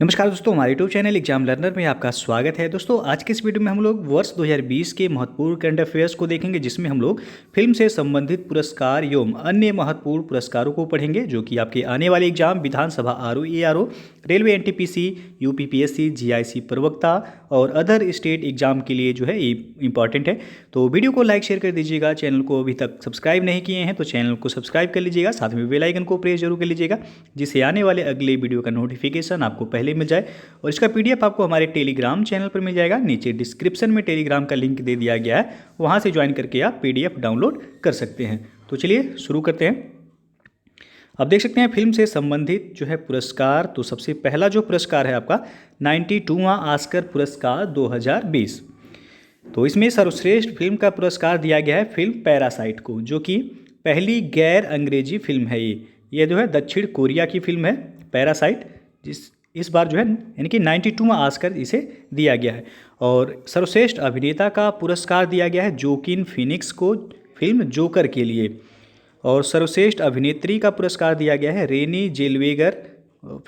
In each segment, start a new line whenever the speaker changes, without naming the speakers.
नमस्कार दोस्तों, हमारे यूट्यूब चैनल एग्जाम लर्नर में आपका स्वागत है। दोस्तों, आज के इस वीडियो में हम लोग वर्ष 2020 के महत्वपूर्ण करंट अफेयर्स को देखेंगे, जिसमें हम लोग फिल्म से संबंधित पुरस्कार एवं अन्य महत्वपूर्ण पुरस्कारों को पढ़ेंगे, जो कि आपके आने वाले exam Vidhan Sabha RO ARO, railway NTPC, UPPSC, GIC प्रवक्ता और अदर स्टेट एग्जाम के लिए जो है ये इंपॉर्टेंट है। तो वीडियो को लाइक शेयर कर दीजिएगा। चैनल को अभी तक सब्सक्राइब नहीं किए हैं तो चैनल को सब्सक्राइब कर लीजिएगा, साथ में बेल आइकन को प्रेस जरूर कर लीजिएगा, जिससे आने वाले अगले वीडियो का नोटिफिकेशन आपको पहले मिल जाए। और इसका पीडीएफ आपको हमारे टेलीग्राम चैनल पर मिल जाएगा। नीचे डिस्क्रिप्शन में टेलीग्राम का लिंक दे दिया गया है, वहां से ज्वाइन करके आप पीडीएफ डाउनलोड कर सकते हैं। तो चलिए शुरू करते हैं। अब देख सकते हैं फिल्म से संबंधित जो है पुरस्कार। तो सबसे पहला जो पुरस्कार है आपका 92वां ऑस्कर पुरस्कार 2020। तो इसमें सर्वश्रेष्ठ फिल्म का पुरस्कार दिया गया है फिल्म पैरासाइट को, जो कि पहली गैर अंग्रेजी फिल्म है। ये जो है दक्षिण कोरिया की फिल्म है पैरासाइट, इस बार जो है यानी कि 92वां ऑस्कर इसे दिया गया है। और सर्वश्रेष्ठ अभिनेता का पुरस्कार दिया गया है जोकिन फिनिक्स को फिल्म जोकर के लिए। और सर्वश्रेष्ठ अभिनेत्री का पुरस्कार दिया गया है रेनी जेलवेगर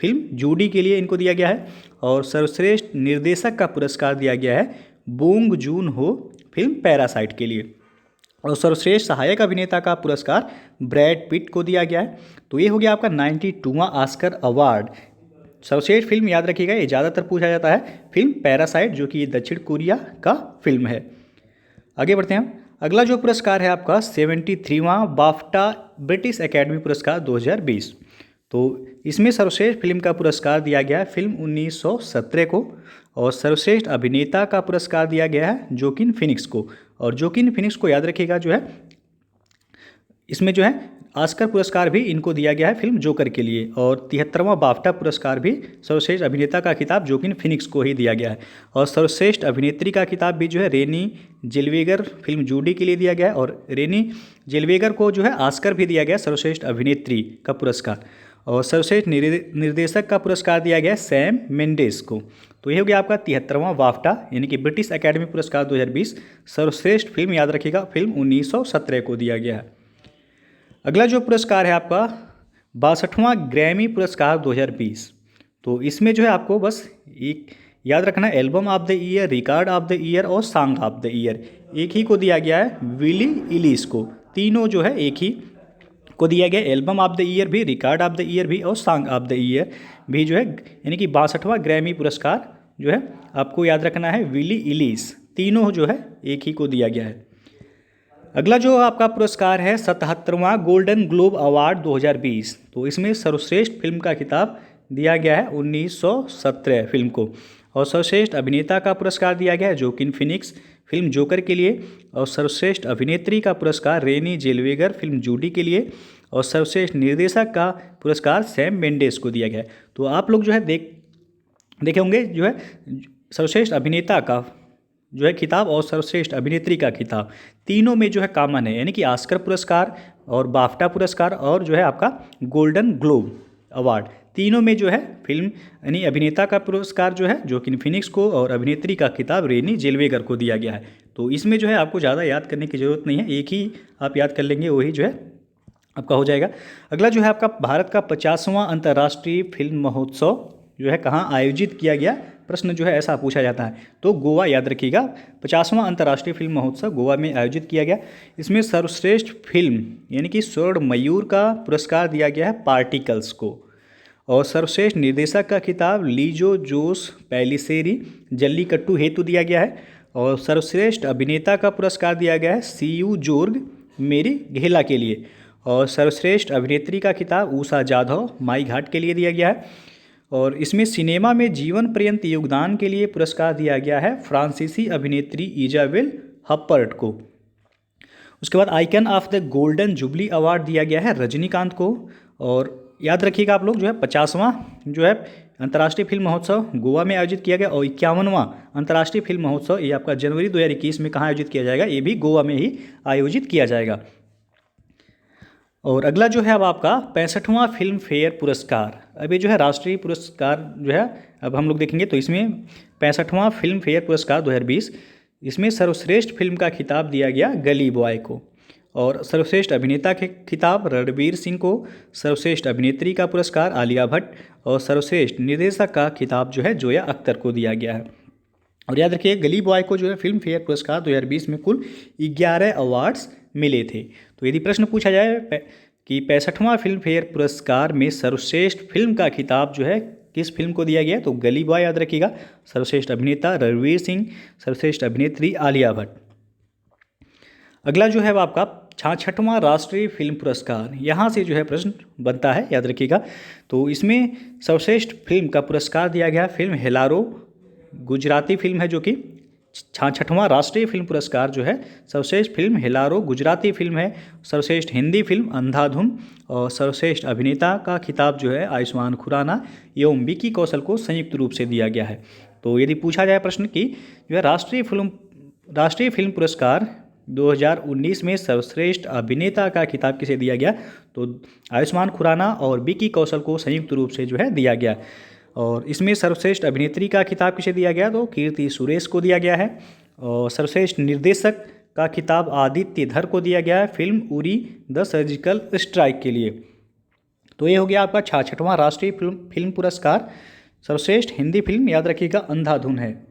फिल्म जूडी के लिए, इनको दिया गया है। और सर्वश्रेष्ठ निर्देशक का पुरस्कार दिया गया है बोंग जून हो फिल्म पैरासाइट के लिए। और सर्वश्रेष्ठ सहायक अभिनेता का पुरस्कार ब्रैड पिट को दिया गया है। तो ये हो गया आपका 92वां ऑस्कर अवार्ड। सर्वश्रेष्ठ फिल्म याद रखिएगा, ये ज़्यादातर पूछा जाता है, फिल्म पैरासाइट, जो कि दक्षिण कोरिया का फिल्म है। आगे बढ़ते हैं। अगला जो पुरस्कार है आपका 73वां बाफ्टा ब्रिटिश एकेडमी पुरस्कार 2020। तो इसमें सर्वश्रेष्ठ फिल्म का पुरस्कार दिया गया है फिल्म 1917 को। और सर्वश्रेष्ठ अभिनेता का पुरस्कार दिया गया है जोकिन फिनिक्स को। और जोकिन फिनिक्स को याद रखिएगा, जो है इसमें जो है ऑस्कर पुरस्कार भी इनको दिया गया है फिल्म जोकर के लिए। और 73वां बाफ्टा पुरस्कार भी सर्वश्रेष्ठ अभिनेता का खिताब जोकिन फिनिक्स को ही दिया गया है। और सर्वश्रेष्ठ अभिनेत्री का खिताब भी जो है रेनी जेलवेगर फिल्म जूडी के लिए दिया गया है। और रेनी जेलवेगर को जो है ऑस्कर भी दिया गया सर्वश्रेष्ठ अभिनेत्री का पुरस्कार। और सर्वश्रेष्ठ निर्देशक का पुरस्कार दिया गया सैम मेंडेस को। तो ये हो गया आपका 73वां बाफ्टा यानी कि ब्रिटिश एकेडमी पुरस्कार 2020। सर्वश्रेष्ठ फिल्म याद रखिएगा, फिल्म 1917 को दिया गया है। अगला जो पुरस्कार है आपका 62वां ग्रैमी पुरस्कार 2020। तो इसमें जो है आपको बस एक याद रखना, album of the year, record of the year और सॉन्ग ऑफ द ईयर एक ही को दिया गया है विली इलिस को। तीनों जो है एक ही को दिया गया, एल्बम ऑफ द ईयर भी, रिकॉर्ड ऑफ द ईयर भी और सॉन्ग ऑफ द ईयर भी जो है, यानी कि 62वां ग्रैमी पुरस्कार जो है आपको याद रखना है विली इलिस। तीनों जो है एक ही को दिया गया है। अगला जो आपका पुरस्कार है 77वां गोल्डन ग्लोब अवार्ड 2020। तो इसमें सर्वश्रेष्ठ फिल्म का खिताब दिया गया है 1917 फिल्म को। और सर्वश्रेष्ठ अभिनेता का पुरस्कार दिया गया है जोकिन फिनिक्स फिल्म जोकर के लिए। और सर्वश्रेष्ठ अभिनेत्री का पुरस्कार रेनी जेलवेगर फिल्म जूडी के लिए। और सर्वश्रेष्ठ निर्देशक का पुरस्कार सैम मेंडेस को दिया गया है। तो आप लोग जो है देखे होंगे, जो है सर्वश्रेष्ठ अभिनेता का जो है खिताब और सर्वश्रेष्ठ अभिनेत्री का खिताब तीनों में जो है कॉमन है, यानी कि ऑस्कर पुरस्कार और बाफ्टा पुरस्कार और जो है आपका गोल्डन ग्लोब अवार्ड, तीनों में जो है फिल्म यानी अभिनेता का पुरस्कार जो है जोकिन फिनिक्स को और अभिनेत्री का खिताब रेनी जेलवेगर को दिया गया है। तो इसमें जो है आपको ज़्यादा याद करने की ज़रूरत नहीं है, एक ही आप याद कर लेंगे, वही जो है आपका हो जाएगा। अगला जो है आपका भारत का 50वां अंतर्राष्ट्रीय फिल्म महोत्सव जो है कहाँ आयोजित किया गया, प्रश्न जो है ऐसा पूछा जाता है। तो गोवा याद रखिएगा, 50वां अंतर्राष्ट्रीय फिल्म महोत्सव गोवा में आयोजित किया गया। इसमें सर्वश्रेष्ठ फिल्म यानी कि स्वर्ण मयूर का पुरस्कार दिया गया है पार्टिकल्स को। और सर्वश्रेष्ठ निर्देशक का खिताब लीजो जोस पैलिसेरी जल्लीकट्टू हेतु दिया गया है। और सर्वश्रेष्ठ अभिनेता का पुरस्कार दिया गया है सीयू जोर्ग मेरी घेला के लिए। और सर्वश्रेष्ठ अभिनेत्री का खिताब उषा जाधव माई घाट के लिए दिया गया है। और इसमें सिनेमा में जीवन पर्यंत योगदान के लिए पुरस्कार दिया गया है फ्रांसीसी अभिनेत्री इजाबेल हप्पर्ट को। उसके बाद icon of the golden jubilee award दिया गया है रजनीकांत को। और याद रखिएगा आप लोग, जो है 50वां जो है अंतर्राष्ट्रीय फिल्म महोत्सव गोवा में आयोजित किया गया। और 51वां अंतर्राष्ट्रीय फिल्म महोत्सव ये आपका जनवरी 2021 में कहाँ आयोजित किया जाएगा, ये भी गोवा में ही आयोजित किया जाएगा। और अगला जो है अब आपका 65वां फिल्म फेयर पुरस्कार। अब ये जो है राष्ट्रीय पुरस्कार जो है अब हम लोग देखेंगे। तो इसमें 65वां फिल्म फेयर पुरस्कार 2020, इसमें सर्वश्रेष्ठ फिल्म का खिताब दिया गया गली बॉय को। और सर्वश्रेष्ठ अभिनेता के खिताब रणवीर सिंह को, सर्वश्रेष्ठ अभिनेत्री का पुरस्कार आलिया भट्ट और सर्वश्रेष्ठ निर्देशक का खिताब जो है जोया अख्तर को दिया गया है। और याद रखिए गली बॉय को जो है फिल्म फेयर पुरस्कार 2020 में कुल 11 अवार्ड्स मिले थे। तो यदि प्रश्न पूछा जाए कि 65वां फिल्म फेयर पुरस्कार में सर्वश्रेष्ठ फिल्म का खिताब जो है किस फिल्म को दिया गया, तो गली बॉय याद रखिएगा, सर्वश्रेष्ठ अभिनेता रणवीर सिंह, सर्वश्रेष्ठ अभिनेत्री आलिया भट्ट। अगला जो है वो आपका 66वां राष्ट्रीय फिल्म पुरस्कार, यहाँ से जो है प्रश्न बनता है, याद रखिएगा। तो इसमें सर्वश्रेष्ठ फिल्म का पुरस्कार दिया गया फिल्म हेलारो, गुजराती फिल्म है, जो कि 66वां राष्ट्रीय फिल्म पुरस्कार जो है सर्वश्रेष्ठ फिल्म हेलारो गुजराती फिल्म है। सर्वश्रेष्ठ हिंदी फिल्म अंधाधुन और सर्वश्रेष्ठ अभिनेता का खिताब जो है आयुष्मान खुराना एवं विकी कौशल को संयुक्त रूप से दिया गया है। तो यदि पूछा जाए प्रश्न कि जो है राष्ट्रीय फिल्म पुरस्कार 2019 में सर्वश्रेष्ठ अभिनेता का खिताब किसे दिया गया, तो आयुष्मान खुराना और विकी कौशल को संयुक्त रूप से जो है दिया गया। और इसमें सर्वश्रेष्ठ अभिनेत्री का खिताब किसे दिया गया, तो कीर्ति सुरेश को दिया गया है। और सर्वश्रेष्ठ निर्देशक का खिताब आदित्य धर को दिया गया है film Uri the surgical strike के लिए। तो ये हो गया आपका 66वां राष्ट्रीय फिल्म पुरस्कार। सर्वश्रेष्ठ हिंदी फिल्म याद रखिएगा अंधाधुन है।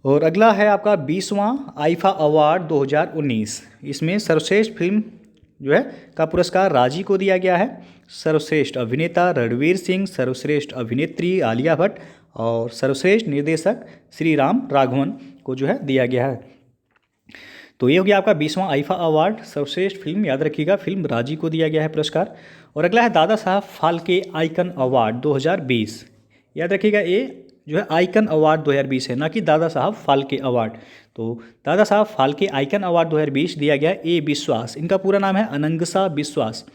और अगला है आपका 20वां आईफा अवार्ड 2019। इसमें सर्वश्रेष्ठ फिल्म जो है का पुरस्कार राजी को दिया गया है। सर्वश्रेष्ठ अभिनेता रणवीर सिंह, सर्वश्रेष्ठ अभिनेत्री आलिया भट्ट और सर्वश्रेष्ठ निर्देशक श्री राम राघवन को जो है दिया गया है। तो ये हो गया आपका 20वां आईफा अवार्ड। सर्वश्रेष्ठ फिल्म याद रखिएगा फिल्म राजी को दिया गया है पुरस्कार। और अगला है दादा साहब फाल्के आइकन अवार्ड 2020। याद रखिएगा ये जो है आइकन अवार्ड 2020 है, ना कि दादा साहब फाल्के अवार्ड। तो दादा साहब फाल्के आइकन अवार्ड 2020 दिया गया ए विश्वास, इनका पूरा नाम है अनंगसा विश्वास।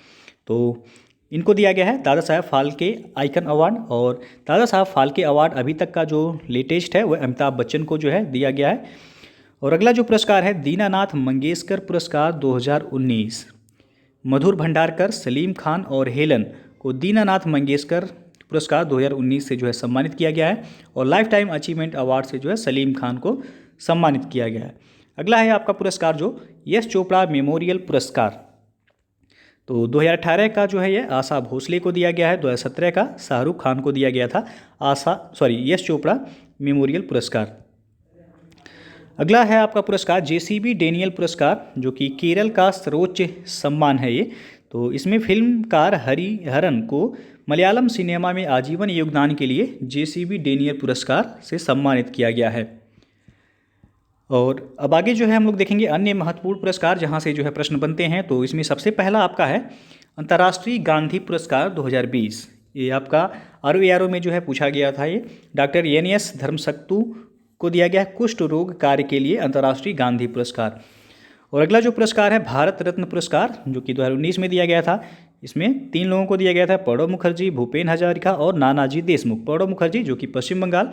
तो इनको दिया गया है दादा साहब फाल्के आइकन अवार्ड। और दादा साहब फाल्के अवार्ड अभी तक का जो लेटेस्ट है वह अमिताभ बच्चन को जो है दिया गया है। और अगला जो पुरस्कार है दीनानाथ मंगेशकर पुरस्कार 2019। मधुर भंडारकर, सलीम खान और हेलन को दीनानाथ मंगेशकर पुरस्कार 2019 से जो है सम्मानित किया गया है। और लाइफ टाइम अचीवमेंट अवार्ड से जो है सलीम खान को सम्मानित किया गया है। अगला है आपका पुरस्कार जो यश चोपड़ा मेमोरियल पुरस्कार। तो 2018 का जो है ये आशा भोसले को दिया गया है, 2017 का शाहरुख खान को दिया गया था यश चोपड़ा मेमोरियल पुरस्कार। अगला है आपका पुरस्कार जेसीबी डेनियल पुरस्कार, जो कि केरल का सर्वोच्च सम्मान है ये। तो इसमें फिल्मकार हरिहरन को मलयालम सिनेमा में आजीवन योगदान के लिए जेसीबी डेनियल पुरस्कार से सम्मानित किया गया है। और अब आगे जो है हम लोग देखेंगे अन्य महत्वपूर्ण पुरस्कार, जहां से जो है प्रश्न बनते हैं। तो इसमें सबसे पहला आपका है अंतर्राष्ट्रीय गांधी पुरस्कार 2020। ये आपका आरओ में जो है पूछा गया था। ये डॉक्टर एन.एस. धर्मसक्तु को दिया गया है कुष्ठ रोग कार्य के लिए अंतर्राष्ट्रीय गांधी पुरस्कार। और अगला जो पुरस्कार है भारत रत्न पुरस्कार, जो कि 2019 में दिया गया था। इसमें 3 लोगों को दिया गया था, प्रणब मुखर्जी, भूपेन हजारिका और नानाजी देशमुख। प्रणब मुखर्जी जो कि पश्चिम बंगाल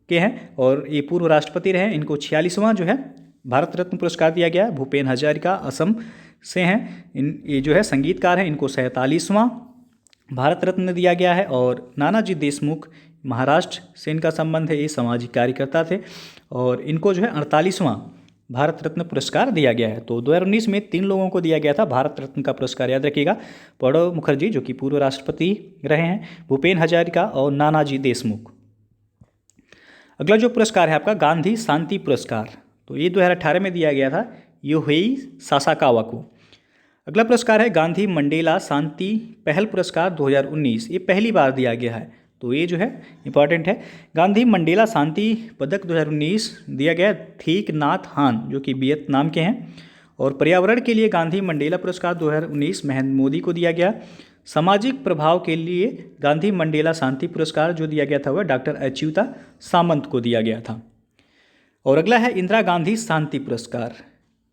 के हैं और ये पूर्व राष्ट्रपति रहे, इनको 46वां जो है भारत रत्न पुरस्कार दिया गया है। भूपेन हजारिका असम से हैं, ये जो है संगीतकार हैं, इनको 47वां भारत रत्न दिया गया है। और नानाजी देशमुख महाराष्ट्र से इनका संबंध है, ये सामाजिक कार्यकर्ता थे और इनको जो है 48वां भारत रत्न पुरस्कार दिया गया है। तो 2019 में 3 लोगों को दिया गया था भारत रत्न का पुरस्कार, याद रखिएगा, प्रणब मुखर्जी जो कि पूर्व राष्ट्रपति रहे हैं, भूपेन हजारिका और नानाजी देशमुख। अगला जो पुरस्कार है आपका गांधी शांति पुरस्कार, तो ये 2018 में दिया गया था योहेई सासाकावा को। अगला पुरस्कार है गांधी मंडेला शांति पहल पुरस्कार 2019। ये पहली बार दिया गया है, तो ये जो है इंपॉर्टेंट है। गांधी मंडेला शांति पदक 2019 दिया गया थीक नाथ हान, जो कि वियतनाम के हैं। और पर्यावरण के लिए गांधी मंडेला पुरस्कार 2019 महेंद्र मोदी को दिया गया। सामाजिक प्रभाव के लिए गांधी मंडेला शांति पुरस्कार जो दिया गया था वह डॉक्टर अच्युता सामंत को दिया गया था। और अगला है इंदिरा गांधी शांति पुरस्कार।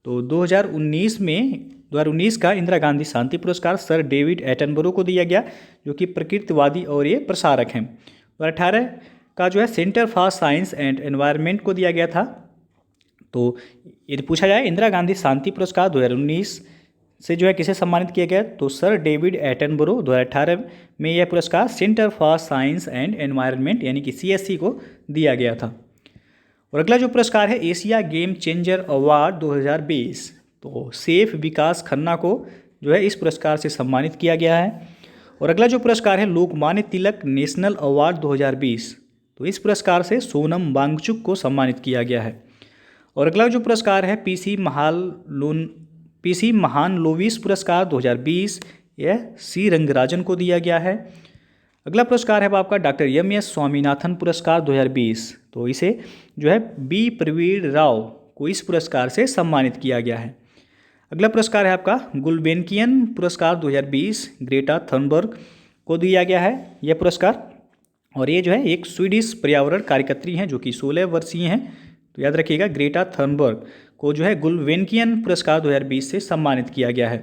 तो 2019 का इंदिरा गांधी शांति पुरस्कार सर डेविड एटनबरो को दिया गया, जो कि प्रकृतिवादी और ये प्रसारक हैं। 2018 का जो है centre for science and environment को दिया गया था। तो यदि पूछा जाए इंदिरा गांधी शांति पुरस्कार 2019 से जो है किसे सम्मानित किया गया, तो सर डेविड एटनबरो 2018 में यह पुरस्कार centre for science and environment यानी कि CSC को दिया गया था। और अगला जो पुरस्कार है एशिया गेम चेंजर अवार्ड 2020। तो सेफ विकास खन्ना को जो है इस पुरस्कार से सम्मानित किया गया है। और अगला जो पुरस्कार है लोकमान्य तिलक नेशनल अवार्ड 2020, तो इस पुरस्कार से सोनम वांगचुक को सम्मानित किया गया है। और अगला जो पुरस्कार है पीसी महालनोबिस पुरस्कार 2020, यह सी रंगराजन को दिया गया है। अगला पुरस्कार है आपका डॉक्टर एम.एस. स्वामीनाथन पुरस्कार 2020, तो इसे जो है बी प्रवीण राव को इस पुरस्कार से सम्मानित किया गया है। अगला पुरस्कार है आपका गुल्बेनकियन पुरस्कार 2020, ग्रेटा थनबर्ग को दिया गया है यह पुरस्कार। और ये जो है एक स्वीडिश पर्यावरण कार्यकर्त्री हैं जो कि 16 वर्षीय हैं, तो याद रखिएगा ग्रेटा थनबर्ग को जो है गुल्बेनकियन पुरस्कार 2020 से सम्मानित किया गया है।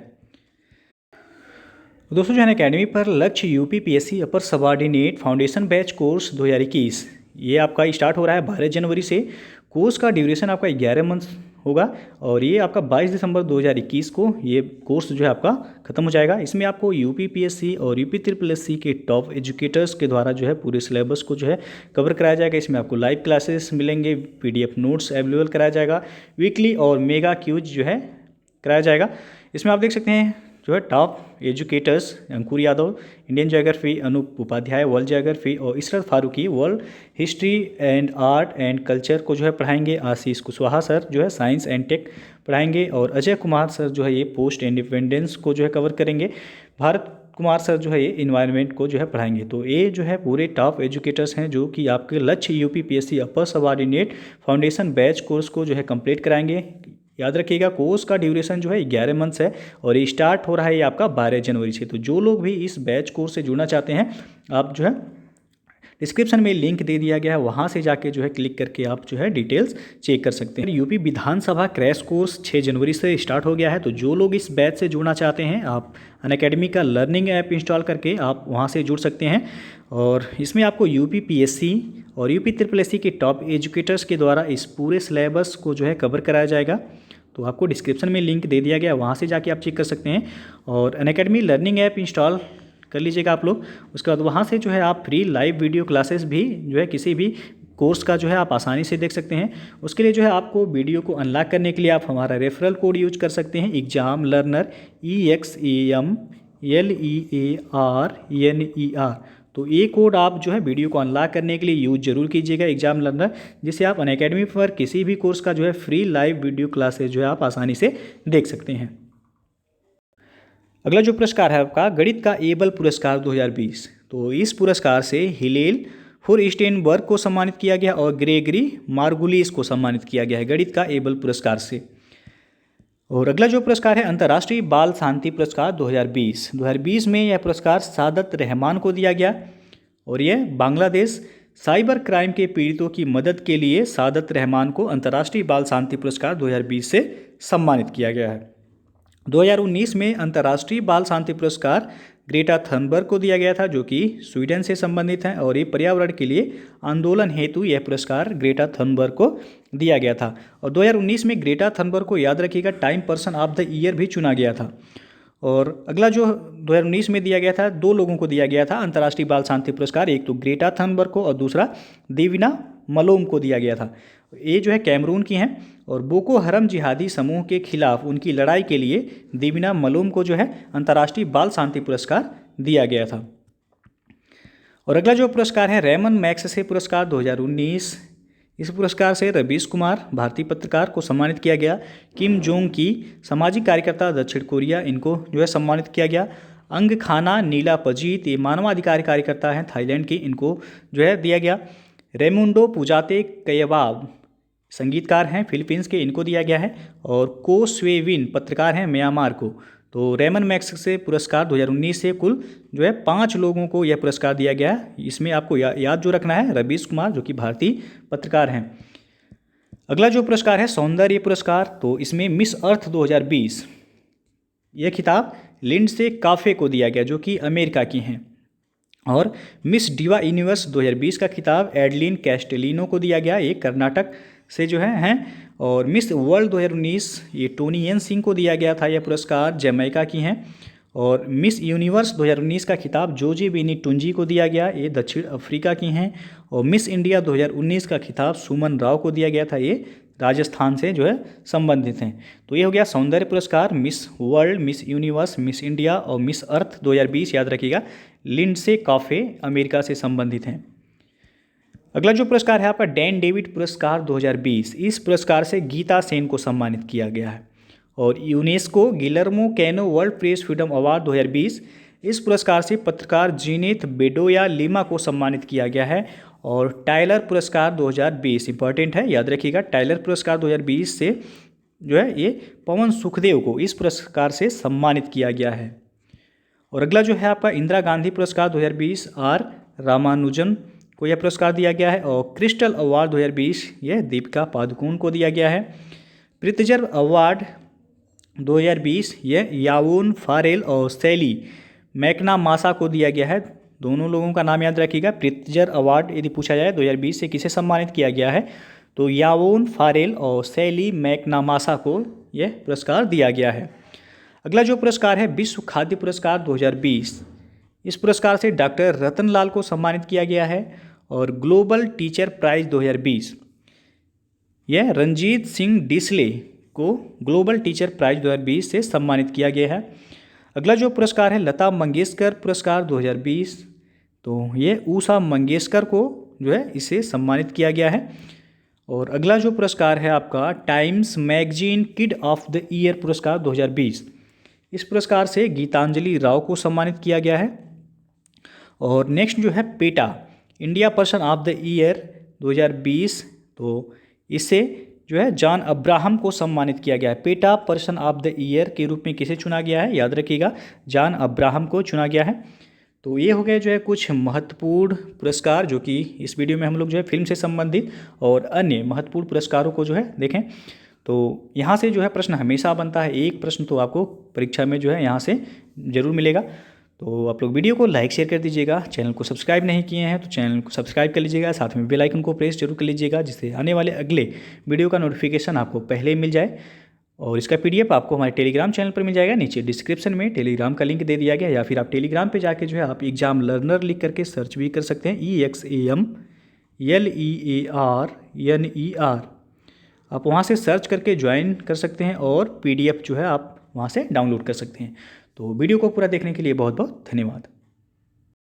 दोस्तों जो है अकेडमी पर लक्ष्य यूपीपीएससी अपर सबऑर्डिनेट फाउंडेशन बैच कोर्स 2021, ये आपका स्टार्ट हो रहा है 12 जनवरी से। कोर्स का ड्यूरेशन आपका 11 मंथ होगा और ये आपका 22 दिसंबर 2021 को ये कोर्स जो है आपका खत्म हो जाएगा। इसमें आपको यूपीपीएससी और यूपी के टॉप एजुकेटर्स के द्वारा जो है पूरे सिलेबस को जो है कवर कराया जाएगा। इसमें आपको लाइव क्लासेस मिलेंगे, पीडीएफ नोट्स अवेलेबल कराया जाएगा, वीकली और मेगा क्यूज जो है कराया जाएगा। इसमें आप देख सकते हैं जो है top educators Ankur Yadav Indian geography, Anoop Upadhyay world geography और Ishrat Farooqui world history and art and culture को जो है पढ़ाएंगे। आशीष कुशवाहा सर जो है साइंस एंड टेक पढ़ाएंगे और अजय कुमार सर जो है ये पोस्ट इंडिपेंडेंस को जो है कवर करेंगे। भारत कुमार सर जो है ये इन्वायरमेंट को जो है पढ़ाएंगे। तो ये जो है पूरे टॉप एजुकेटर्स हैं जो कि आपके लक्ष्य यूपीपीएससी अपर सबऑर्डिनेट फाउंडेशन बैच कोर्स को जो है कंप्लीट कराएंगे। याद रखिएगा कोर्स का ड्यूरेशन जो है 11 मंथ्स है और ये स्टार्ट हो रहा है ये आपका 12 जनवरी से। तो जो लोग भी इस बैच कोर्स से जुड़ना चाहते हैं आप जो है डिस्क्रिप्शन में लिंक दे दिया गया है, वहाँ से जाके जो है क्लिक करके आप जो है डिटेल्स चेक कर सकते हैं। यूपी विधानसभा क्रैश कोर्स 6 जनवरी से स्टार्ट हो गया है। तो जो लोग इस बैच से जुड़ना चाहते हैं आप अनअकैडमी का लर्निंग ऐप इंस्टॉल करके आप वहाँ से जुड़ सकते हैं। और इसमें आपको यूपीपीएससी और यूपी के टॉप एजुकेटर्स के द्वारा इस पूरे सिलेबस को जो है कवर कराया जाएगा। तो आपको डिस्क्रिप्शन में लिंक दे दिया गया है, वहाँ से जाके आप चेक कर सकते हैं। और अनअकैडमी लर्निंग ऐप इंस्टॉल कर लीजिएगा आप लोग। उसके बाद वहाँ से जो है आप फ्री लाइव वीडियो क्लासेस भी जो है किसी भी कोर्स का जो है आप आसानी से देख सकते हैं। उसके लिए जो है आपको वीडियो को अनलॉक करने के लिए आप हमारा रेफरल कोड यूज कर सकते हैं एग्जाम लर्नर EXAMLEARNER। तो ये कोड आप जो है वीडियो को अनलॉक करने के लिए यूज जरूर कीजिएगा एग्जाम लर्नर, जिससे आप अनअकैडमी पर किसी भी कोर्स का जो है फ्री लाइव वीडियो क्लासेस जो है आप आसानी से देख सकते हैं। अगला जो पुरस्कार है आपका गणित का एबल पुरस्कार 2020, तो इस पुरस्कार से हिलेल फुरस्टेनबर्ग को सम्मानित किया गया और ग्रेगरी मार्गुलिस को सम्मानित किया गया है गणित का एबल पुरस्कार से। और अगला जो पुरस्कार है अंतर्राष्ट्रीय बाल शांति पुरस्कार 2020 में यह पुरस्कार सादत रहमान को दिया गया और यह बांग्लादेश साइबर क्राइम के पीड़ितों की मदद के लिए सादत रहमान को अंतर्राष्ट्रीय बाल शांति पुरस्कार 2020 से सम्मानित किया गया है। 2019 में अंतर्राष्ट्रीय बाल शांति पुरस्कार ग्रेटा थनबर्ग को दिया गया था जो कि स्वीडन से संबंधित हैं और ये पर्यावरण के लिए आंदोलन हेतु यह पुरस्कार ग्रेटा थनबर्ग को दिया गया था। और 2019 में ग्रेटा थनबर्ग को याद रखिएगा time person of the year भी चुना गया था। और अगला जो 2019 में दिया गया था 2 लोगों को दिया गया था अंतर्राष्ट्रीय बाल शांति पुरस्कार, एक तो ग्रेटा थनबर्ग को और दूसरा देविना मलोम को दिया गया था। ये जो है कैमरून की हैं और बोको हरम जिहादी समूह के खिलाफ उनकी लड़ाई के लिए देविना मलोम को जो है अंतर्राष्ट्रीय बाल शांति पुरस्कार दिया गया था। और अगला जो पुरस्कार है रेमन मैग्सेसे पुरस्कार 2019, इस पुरस्कार से रवीश कुमार भारतीय पत्रकार को सम्मानित किया गया। किम जोंग की सामाजिक कार्यकर्ता दक्षिण कोरिया, इनको जो है सम्मानित किया गया। अंग खाना नीला पजीत, ये मानवाधिकार कार्यकर्ता हैं थाईलैंड की, इनको जो है दिया गया। रेमुंडो पुजाते कयवाब संगीतकार हैं फिलीपींस के, इनको दिया गया है। और को स्वेविन पत्रकार हैं म्यांमार को। तो रेमन मैग्सेसे पुरस्कार 2019 से कुल जो है 5 लोगों को यह पुरस्कार दिया गया है। इसमें आपको याद जो रखना है रवीश कुमार जो कि भारतीय पत्रकार हैं। अगला जो पुरस्कार है सौंदर्य पुरस्कार, तो इसमें मिस अर्थ 2020 यह खिताब लिंडसे काफे को दिया गया जो कि अमेरिका की हैं। और मिस डिवा यूनिवर्स 2020 का खिताब एडलिन कैस्टेलिनो को दिया गया, ये कर्नाटक से जो हैं। और मिस वर्ल्ड 2019 ये टोनी एन सिंह को दिया गया था, यह पुरस्कार जमैका की हैं। और मिस यूनिवर्स 2019 का खिताब जोजी बेनी टुंजी को दिया गया, ये दक्षिण अफ्रीका की हैं। और मिस इंडिया 2019 का खिताब सुमन राव को दिया गया था, ये राजस्थान से जो है संबंधित हैं। तो ये हो गया सौंदर्य पुरस्कार। Miss world, miss universe, miss India और मिस अर्थ 2020 याद रखिएगा लिंडसे कॉफे अमेरिका से संबंधित हैं। अगला जो पुरस्कार है आपका डैन डेविड पुरस्कार 2020। इस पुरस्कार से गीता सेन को सम्मानित किया गया है। और UNESCO Guillermo canoe world press freedom award 2020, इस पुरस्कार से पत्रकार जीनेथ बेडोया लिमा को सम्मानित किया गया है। और टाइलर पुरस्कार 2020 इंपॉर्टेंट है, याद रखिएगा टाइलर पुरस्कार 2020 से जो है ये पवन सुखदेव को इस पुरस्कार से सम्मानित किया गया है। और अगला जो है आपका इंदिरा गांधी पुरस्कार 2020 आर रामानुजन को यह पुरस्कार दिया गया है। और क्रिस्टल अवार्ड 2020 यह दीपिका पादुकोण को दिया गया है। प्रित्जर अवार्ड 2020 यह यावून फारेल और सैली मैकनामासा को दिया गया है। दोनों लोगों का नाम याद रखिएगा। प्रित्जर अवार्ड यदि पूछा जाए 2020 से किसे सम्मानित किया गया है तो यावून फारेल और सैली मैकनामासा को यह पुरस्कार दिया गया है। अगला जो पुरस्कार है विश्व खाद्य पुरस्कार 2020, इस पुरस्कार से डॉक्टर रतनलाल को सम्मानित किया गया है। और ग्लोबल टीचर प्राइज 2020 यह रंजीत सिंह डिसले को ग्लोबल टीचर प्राइज 2020 से सम्मानित किया गया है। अगला जो पुरस्कार है लता मंगेशकर पुरस्कार 2020, तो ये उषा मंगेशकर को जो है इसे सम्मानित किया गया है। और अगला जो पुरस्कार है आपका times magazine kid of the year पुरस्कार 2020, इस पुरस्कार से गीतांजलि राव को सम्मानित किया गया है। और नेक्स्ट जो है PETA India person of the year 2020, तो इससे जो है जॉन अब्राहम को सम्मानित किया गया है। PETA person of the year के रूप में किसे चुना गया है, याद रखिएगा जॉन अब्राहम को चुना गया है। तो ये हो गए जो है कुछ महत्वपूर्ण पुरस्कार जो कि इस वीडियो में हम लोग जो है फिल्म से संबंधित और अन्य महत्वपूर्ण पुरस्कारों को जो है देखें। तो यहाँ से जो है प्रश्न हमेशा बनता है, एक प्रश्न तो आपको परीक्षा में जो है यहाँ से ज़रूर मिलेगा। तो आप लोग वीडियो को लाइक शेयर कर दीजिएगा। चैनल को सब्सक्राइब नहीं किए हैं तो चैनल को सब्सक्राइब कर लीजिएगा, साथ में बेल आइकन को प्रेस जरूर कर लीजिएगा जिससे आने वाले अगले वीडियो का नोटिफिकेशन आपको पहले ही मिल जाए। और इसका PDF आपको हमारे टेलीग्राम चैनल पर मिल जाएगा। नीचे डिस्क्रिप्शन में टेलीग्राम का लिंक दे दिया गया, या फिर आप टेलीग्राम पर जाके जो है आप एग्जाम लर्नर लिख करके सर्च भी कर सकते हैं। EXAMLEARNER आप वहाँ से सर्च करके ज्वाइन कर सकते हैं और PDF जो है आप वहाँ से डाउनलोड कर सकते हैं। तो वीडियो को पूरा देखने के लिए बहुत बहुत धन्यवाद।